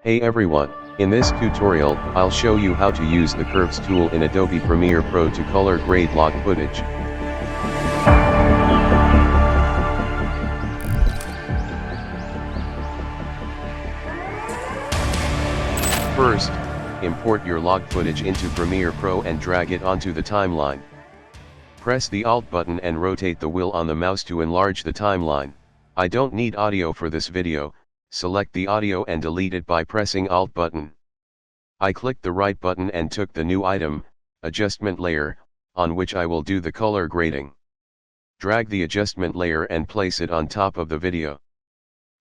Hey everyone, in this tutorial, I'll show you how to use the Curves tool in Adobe Premiere Pro to color grade log footage. First, import your log footage into Premiere Pro and drag it onto the timeline. Press the Alt button and rotate the wheel on the mouse to enlarge the timeline. I don't need audio for this video. Select the audio and delete it by pressing Alt button. I clicked the right button and took the new item, adjustment layer, on which I will do the color grading. Drag the adjustment layer and place it on top of the video.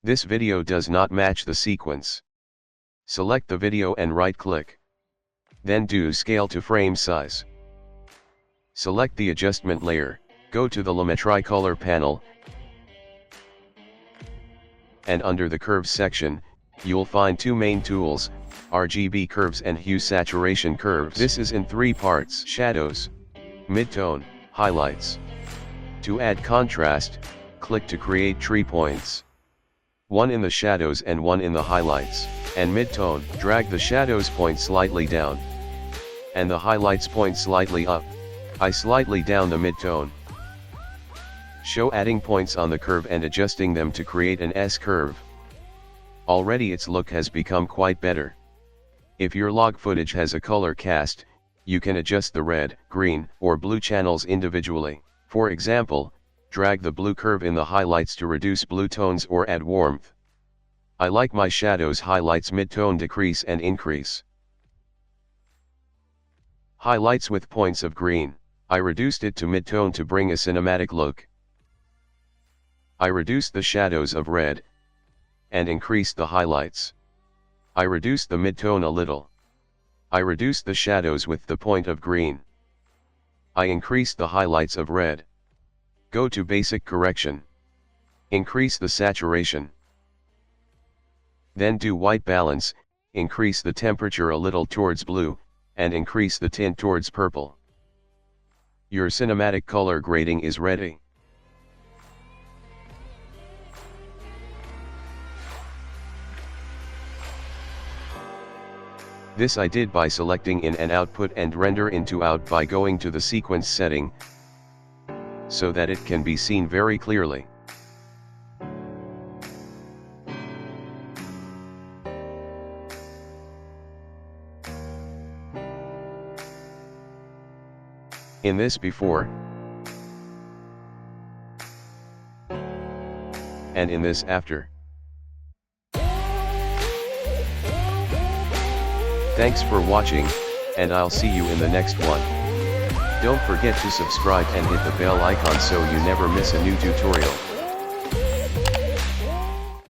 This video does not match the sequence. Select the video and right-click. Then do Scale to Frame Size. Select the adjustment layer, go to the Lumetri Color panel, and under the Curves section, you'll find two main tools, RGB curves and hue saturation curves. This is in three parts: shadows, midtone, highlights. To add contrast, click to create tree points. One in the shadows and one in the highlights. And midtone, drag the shadows point slightly down, and the highlights point slightly up. I slightly down the midtone. Show adding points on the curve and adjusting them to create an S-curve. Already its look has become quite better. If your log footage has a color cast, you can adjust the red, green, or blue channels individually. For example, drag the blue curve in the highlights to reduce blue tones or add warmth. I like my shadows highlights midtone decrease and increase. Highlights with points of green, I reduced it to midtone to bring a cinematic look. I reduced the shadows of red, and increased the highlights. I reduced the midtone a little. I reduced the shadows with the point of green. I increased the highlights of red. Go to Basic Correction. Increase the saturation. Then do white balance, increase the temperature a little towards blue, and increase the tint towards purple. Your cinematic color grading is ready. This I did by selecting in and output and render into out by going to the sequence setting, so that it can be seen very clearly. In this before, and in this after. Thanks for watching, and I'll see you in the next one. Don't forget to subscribe and hit the bell icon so you never miss a new tutorial.